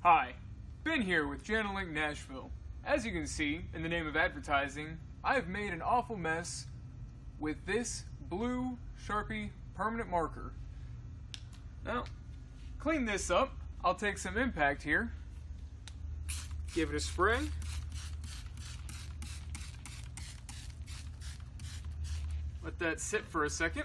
Hi, Ben here with Janilink Nashville. As you can see, in the name of advertising, I have made an awful mess with this blue Sharpie permanent marker. Now, clean this up. I'll take some impact here, give it a spray, let that sit for a second.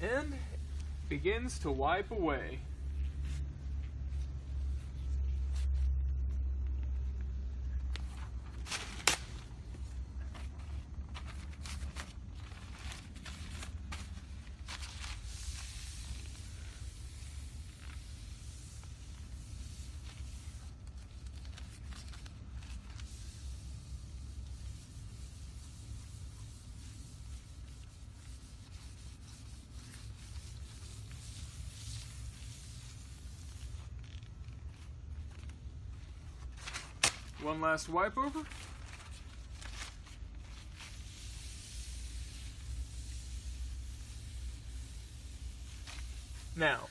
And begins to wipe away. One last wipe over. Now,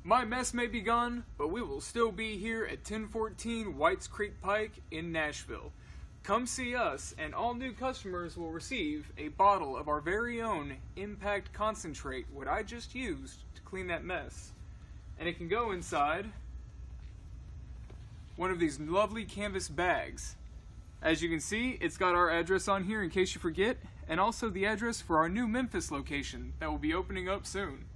my mess may be gone, but we will still be here at 1014 Whites Creek Pike in Nashville. Come see us, and all new customers will receive a bottle of our very own Impact Concentrate, what I just used to clean that mess. And it can go inside one of these lovely canvas bags. As you can see, it's got our address on here in case you forget, and also the address for our new Memphis location that will be opening up soon.